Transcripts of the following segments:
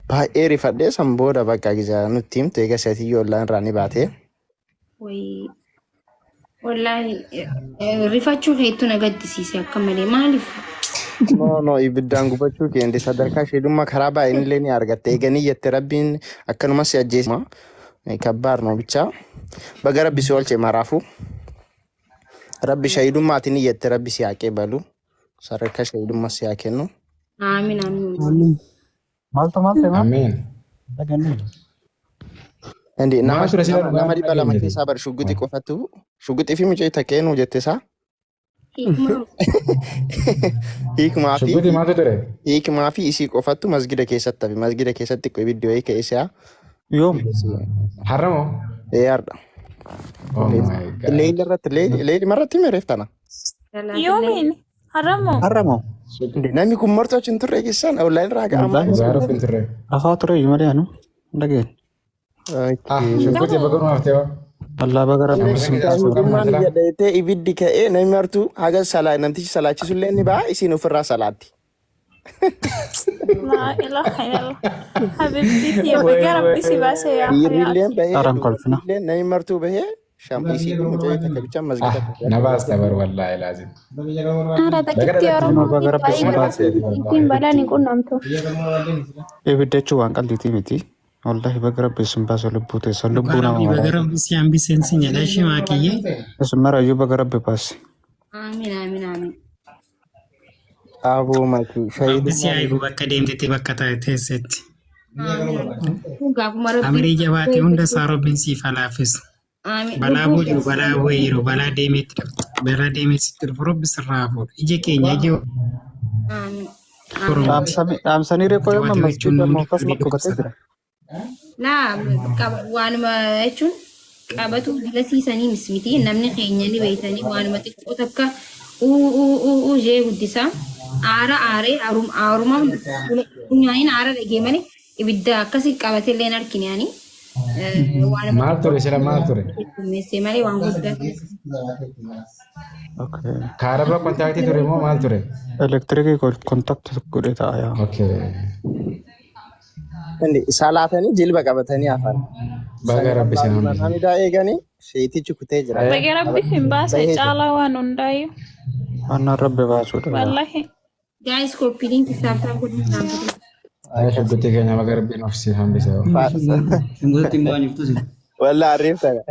baay'ee rifadhee san booda bakka gizaa nutti himte eega seetiyyoo ollaan irraa ni baate. Wallahi rifachuu hedduu na gaddisiise akka malee maaliif? No ibiddaan gubachuu keenya sadarkaa isheedummaa karaa baay'een illee ni argatte eeganii jette rabbiin akkanumas si ajjeesima kabbaar no bichaa baga rabbi si oolche maraafu rabbi shahidummaatiin ni jette rabbi si haa qeebalu sadarkaa shahidummaa si haa kennu. Amiin amiin. Malte Amin. Andi nama di bala makin sabar shuguti qofatu shuguti fi mucay takeenu jette saa. Hikmaa fi isii qofatu masgida keessatti qoy video ee keessa. Yoom? Haramo? Yarda. Leeyli irratti leeyli marratti meereftana. Yoomiin Haramo. Namni kun martoo chin turre keessan online raaga amma. Gaaro fin turre. Afaa ture malee anu dhageen. Shukuti baganu haftewa. Allah bagara Maan jedhee ibiddi ka'ee namni martuu haga salaa namtichi salaachisu illee ni ba'a isiin ofirraa salaatti. laa ilaaha illallah habibti ya bagara bisi baase ya Dhiirrilleen bahee Aran kolfina. namni martuu bahee shampisiin mucaa takka bichaa masgida. Nabaas tabar wallahi lazim. Ara takkitti oromoo bagara bisi baase. ittiin badani qunnamtu. Ibiddachuu waan qalliitii miti. Wallahi bagara bisi baase lubbuu teessan lubbuu nama mara. Bagara bisi ambisensi nyadashi makiye. Isumara iyyuu bagara baase. Amiin amiin amiin. Aboo maki Bisi aibu bakka deemtete bakka teessetti. Gaafuma rabbi. Amrii jabaate hunda isaa robbiin siif halaafisu. Amiin. Balaa boojuu balaa wayiiroo balaa deemeetti dhabdu. Balaa deemeetti dhufu robbi sirraa fuudha. Ija keenya ija Amiin. Dhaamsanii reekoo yoo mammachiisu immoo akkasuma qubatee jira. Laa waanuma jechuun qabatu dilasiisanii mismiti namni keenya ni beeytanii waanuma xiqqoo takka jee guddisaa aaree aaruma funyaaniin aara dhagee malee ibidda akkasii qabate illee harkini yaani Maal ture sila maal ture? meessee malee waan guddaa. Okay. Kaaraba kontaaktii ture moo maal ture? Elektirikii kontakti godhee ta'a yaa. Okay. salaatanii jilba qabatanii afaan. Baga rabbi sin hambise. Hamidaa eeganii sheetichi kutee jira. Bagara bisi baase caalaa waan hundaayyuu. Annaan rabbi baasuudha. Wallahi. Guys copy link taaptaa godhuu dhaabatu. Ay shukuti keenya baga rabbi nuuf sin hambise. Wallah arriftana.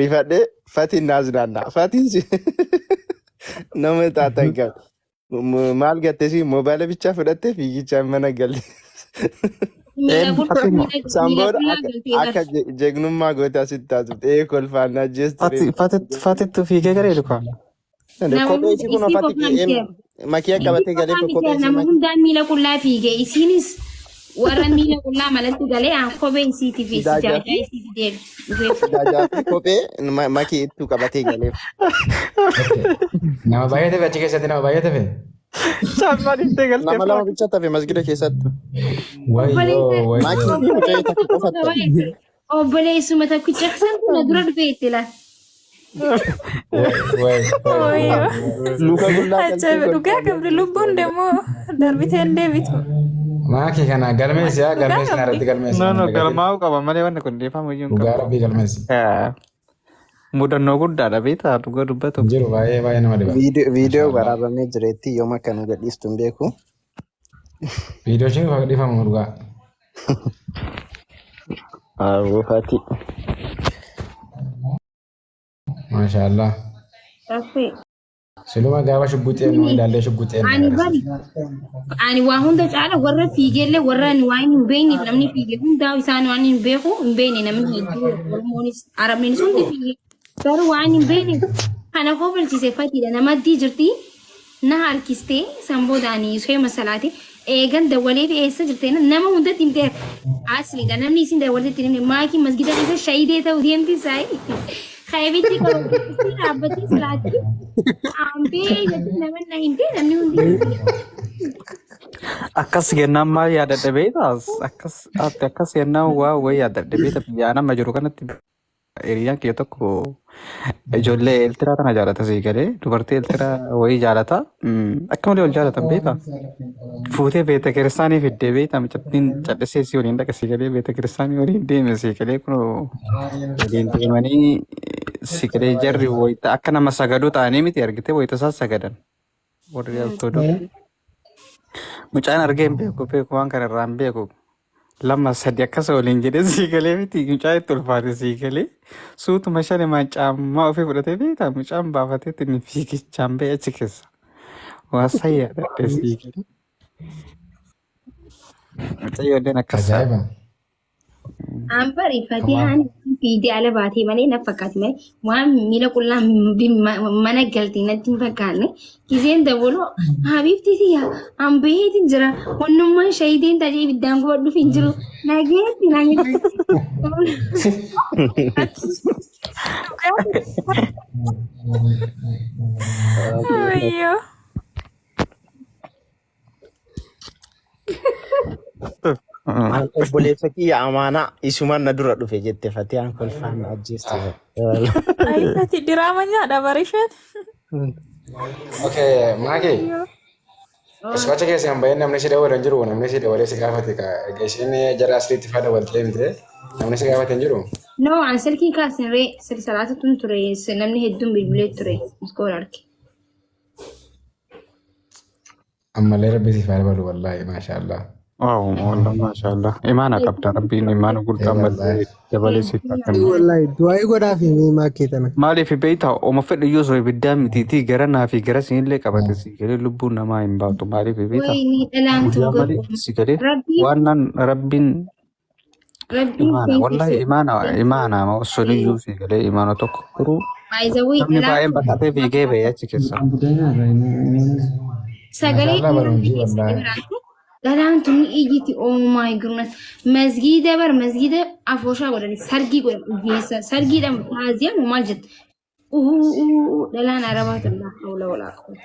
Rifadhee fatiin naasnaanna. Fatiin si nama taatan qabu. Maal gattesi moobaayila bichaa fudhattee fiigichaan mana galte. Samboon akka jegnummaa gootaa sitti taasifte kolfaannaa jeesture. Fatittu fiigee garee dhukaan. Kophee isii kun makii qabatee galee kophee nama hundaan miila qullaa fiigee isiinis warra miila qullaa malatti galee kophee isiiti fi jaajaa isiiti deebi. Kophee makii ittuu qabatee galeef. Nama baay'ee tafe achi keessatti nama baay'ee tafe. Nama lama bicha tafe masgida keessatti. Wayyoo Obboleessuma tokkicha san kun dura dhufee itti laata. Luka bullaa Dhugaa qabdi lubbuun deemoo darbiteen deebitu. Maakii kana galmeessi yaa galmeessi kana irratti galmeessi. Galmaa'uu qaba malee wanni kun deefamu iyyuu hin Dhugaa rabbii galmeessi. Mudannoo guddaadha beektaa dhuga dubbatu. Jiru baay'ee nama dhiba. Viidiyoo waraabamee jireetti yooma kan gadhiistu hin beeku. Viidiyoo isheen dhiifamu dhugaa. Fati. Maashaallah. Siluma gaafa shugguxeen nu ilaallee shugguxeen. Ani waa hunda caala warra fiigeellee warra waan hin beekne namni fiige hundaa isaan waan hin beeku hin beekne namni hedduu Oromoonis Arabnis hundi fiige garuu waan hin beekne kana kofalchiisee fatiidha namatti jirti na harkistee sanboodhaanii ishee masalaati eegan dawwalee fi eessa jirtee nama hundatti himtee asliidha namni isin dawwaltetti himne maakii masgida keessa shahidee ta'uu deemti saayii. Khayabitti kalau abadi selati ambil jadi namanya impi namni undi. Akkas gennaan maal yaadadha beektaas akkas gennaan waa wayii yaadadha beekta biyyaana majuru kanatti hiriyaan kiyya tokko ijoollee Eertiraa tana jaalata sii galee dubartii Eertiraa wayii jaalata akka malee wal jaalatan beektaa fuutee beeta kiristaanii fiddee beektaa mucattiin callisee sii waliin dhaqa sii galee beeta kiristaanii waliin deeme sii galee kun waliin deemanii sii galee jarri wayita akka nama sagaduu ta'anii miti argitee wayita isaan sagadan warri Ortodoksii mucaan argee hin beeku waan kana irraa hin beeku. Lama sadi akkasa waliin jedhee sii galee miti mucaa itti ulfaate sii galee suutuma shan mancaamaa ofii fudhatee beektaa mucaan baafatee inni fiigichaan ba'e achi keessa waa sayyaa dhaddee sii galee mucayyoolleen akkasa. An bariifatee haani fiidee ala baatee malee na fakkaate malee waan miila qullaa mana galtee natti hin fakkaanne giseen dabaloo habiibti siyaa an baheetiin jira wannummaan shahideen tajee ibiddaan gubadhuuf hin jiru nageetti Ayyo. Obboleessa kiyya amaanaa isumaan na dura dhufe jette Fatiyaan kolfaan ajjeessu. Ay, ati diraamaa nyaadha barisheen. Okay, Maaki. Iskocha keessa hin bahin namni si dabalan jiru namni si dabalee si gaafate ka isheen jara asirratti faa dabaltee miti namni si gaafate hin jiru. No, an silkii kaasinree silsalaata tun ture namni hedduun bilbilee ture iskool arge. Ammallee rabbi si faa dabalu wallaahi maashaallah. Waaw wallah maashaallah imaana qabda rabbiin imaana guddaa malee dabalee si fakkan. Wallahi du'aa godhaa fi miimaa keetana. Maaliif beektaa oma fedhu yoo soo ibiddaan mitiitii gara naa fi gara siinillee qabate si galee lubbuun namaa hin baatu maaliif beektaa. Wayni dhalaantu si galee waan rabbiin imaana wallahi imaana osoliyyuu si galee imaana tokko turuu namni baay'een baqatee fiigee ba'ee achi keessa. Sagalee dhalaantu ni iyyiti oh my goodness masgiida bar masgiida afooshaa godhani sargii godhan geessa sargiidhaan taaziyaan maal jette dhalaan arabaatu Allah hawla walaa quwwata.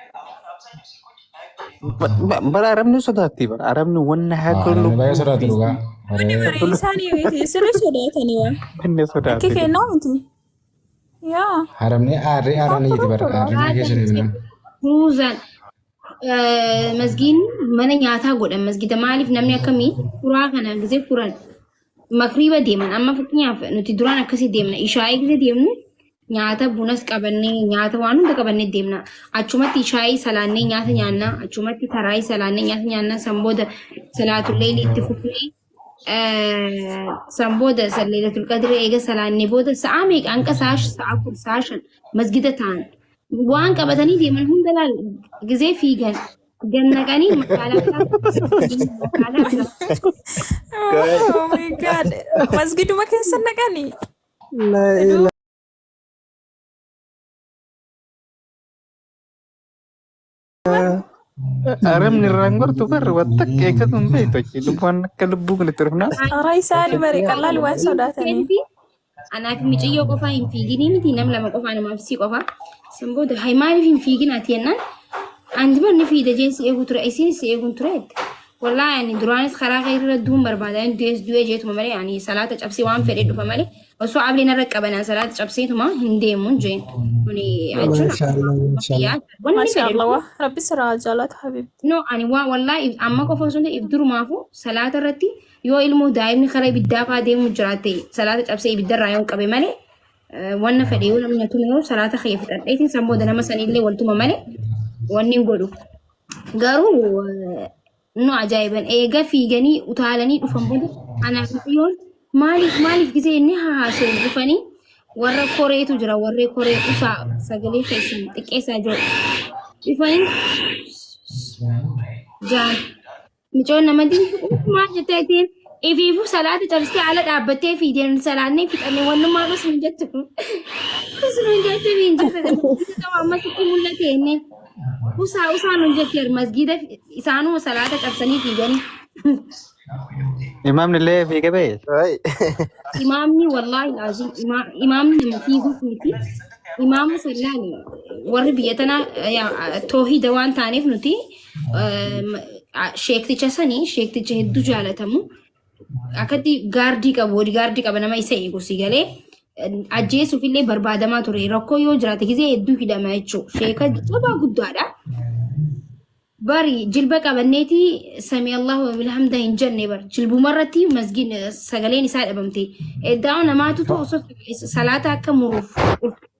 Bara arabni sodaatti bara arabni wanna haa kullu. Baay'ee sodaatu dhugaa. Isaanii sirrii sodaatanii waan. Inni sodaatti. Akka kennaa miti. Yaa. Haramni aarri jiti bara aarri keessa deebinan. Ruuzan masgiin mana nyaataa godhan masgiida maaliif namni akkamii furaa kana gisee furan makriiba deeman amma fakkeenyaaf nuti duraan akkasii deemna ishaayii gisee deemnu nyaata bunas qabannee nyaata waan hunda qabannee deemna achumatti ishaayii salaannee nyaata nyaannaa achumatti taraayii salaannee nyaata nyaannaa sanbooda salaatullee itti fufnee sanbooda salleelatul qadree eega salaannee booda sa'a meeqa hanqa sa'a shan masgiida ta'an. Waan qabatanii deeman hunda laal gisee fiigan gannaqanii magaalaa Oh my god. Masgiduma keessa naqanii. Arabni irraan gortu barri wanta eeggatu hin beektu jechuudha. Waan akka lubbuu kan itti rufnaa. Araa isaanii bari qal'aali waan sodaatanii. Anaaf miiciyyoo qofaa hin fiiginii miti nam lama qofaa namaaf si qofaa. Sanbooda maaliif hin fiigin ati jennaan anjima ni fiida jeensi eeguu ture isinis eeguun ture wallaahi ani duraanis karaa irra duun barbaadan du'ee jeetuma malee ani salaata cabsee waan fedhe dhufa malee osoo ableen irra qabanaa salaata cabseetuma hin deemuun jeen kuni achuudha. Maashaallah rabbi siraa jaalata habibti. No ani wallaahi amma qofa osoo if durumaafu salaata irratti yoo ilmoo daa'imni karaa ibiddaa fa'aa deemu jiraate salaata cabsee ibiddarraa yoo qabe malee wanna fedhe yoo namni tume yoo salaata kiyya fixadheetiin sanbooda nama sanillee waltuma malee wanni hin godhu. Garuu nu ajaa'iban eega fiiganii utaalanii dhufan booda anaaf yoon maaliif gisee inni haasoo dhufanii warra koreetu jira warree koree usaa sagalee keessan xiqqeessaa jiru dhufanii jaan micoon nama dinquu maal jetteetiin ifiifu salaata cabsitee ala dhaabbattee fiideen salaannee fixannee wannummaa dhus hin jettu sun hin jettu hin jettu amma sitti mul'ate enneen usaan hin jettu masgiida isaanuma salaata cabsanii fiiganii. Imaamni illee fiigee ba'e. Imaamni wallaahi laazim imaamni nama fiiguuf miti imaamu sallaani warri biyya tanaa toohida waan taaneef nuti sheekticha hedduu jaalatamu akkatti gaardii qabu nama isa eegu si galee ajjeesuuf illee barbaadamaa ture. Rakkoo yoo jiraate gisee hedduu hidhama jechuudha. Sheeka jabaa guddaadha. Bari jilba qabanneeti samii Allahu bilhamda hin jenne bar jilbumarratti masgiin sagaleen isaa dhabamte. Eddaa namaatu ta'u osoo salaata akka muruuf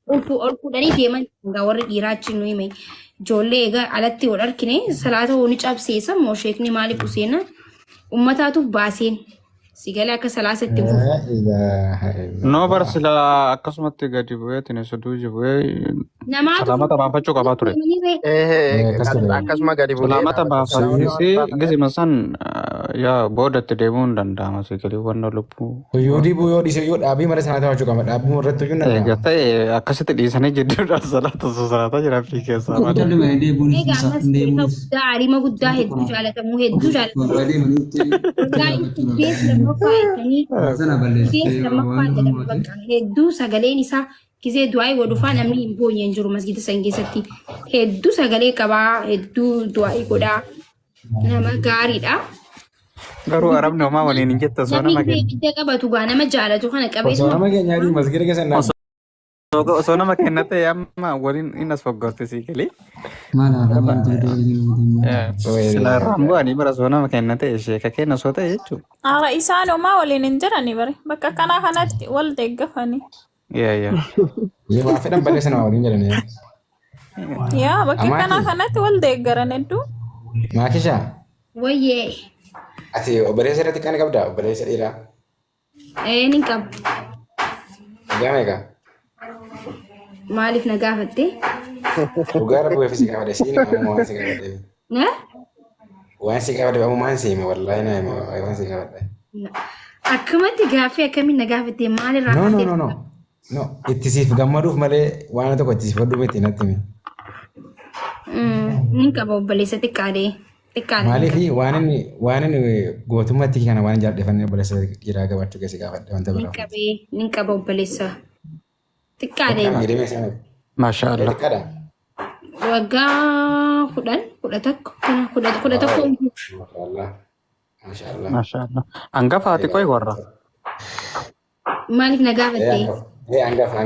ol fuudhanii deeman egaa warri dhiiraa achi nu hime. Ijoollee egaa alatti wal argine salaata hooni cabseessa moo sheekni maaliif useena ummataatu baaseen. Sigala akka salaasatti No barsila akkasumatti gadi bu'ee tineessuduu jibu'ee salaamata baafachuu qabaa ture. Akkasuma gadi bu'ee. Salaamata baafatee gisima san yaa boodatti deemuu hin danda'ama sigalii wanna lubbuu. Yoo dhibuu yoo dhiise yoo dhaabii mara sanaa taphachuu qaba dhaabbii irratti iyyuu Egaa danda'ama. ta'e akkasitti dhiisanii jidduudhaan salaataa jira fi keessaa malee. egaa ammas sheeka guddaa arima guddaa hedduu jaalatamuu hedduu jaalatamuu. Gees lammaffaa eeganii gees lammaffaa jedhama bakka hedduu sagaleen isaa gisee du'aa godhufaa namni hin boonye hin jiru masgida san keessatti hedduu sagalee qabaa hedduu du'aa godhaa nama gaariidha. Garuu arabni homaa waliin hin jetta soo nama Namni kenna. ibidda qabatu gaa nama jaalatu kana Osoo qabeessuma nama keenyaadhi masgida keessa hin dhaabne. Osoo nama kenna ta'e amma waliin inni as faggoorte siigalee. Sila irraan bu'anii bara osoo nama kenna ta'e sheeka kenna osoo ta'e jechuudha. Ara isaan homaa waliin hin jirani bare. Bakka kanaa kanatti wal deeggafani. Yaa. Yoo waan fedhan balleessa nama waliin jedhanii. Yaa bakka Amaati. kanaa kanatti wal deeggaran hedduu. Maakishaa wayyee ati obboleessa irratti kan qabdaa obboleessa dhiiraa. ni qabu Gama egaa. maaliif na gaafatte? Dhugaa rabbi weeffi si gaafadhe siin ammoo waan si gaafadhe. Waan si gaafadhe ammoo maan si hime wallaahi na hime waan si gaafadhe. Akkamatti gaaffii akkamiin na gaafatte maalirraa No no fudhatte? no no. No itti siif gammaduuf malee waan tokko itti siif hodhuu miti natti himi. Ni qaba obboleessa xiqqaadhee. Maaliif waan inni gootummaatti kana waan jaalladheeffanne obboleessa dhiiraa gabaachuu keessa gaafadhe wanta biraa. Ni qaba obboleessa xiqqaadhee. Jedhame sana. Masha Allah. Xiqqaadha. Waggaa 10 tokko. Mashallah. Mashallah. Masha Allah. Hangafaati qoy warra. Maaliif na gaafatte? Hangafa.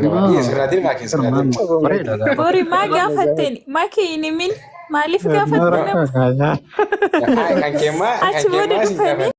Sirraatiin maakii sirraatiin. Bareeda. Boori maa gaafatteen? Maakii hin himin? Maaliif gaafattee? Kan keemmaa Achi booda si dhufanii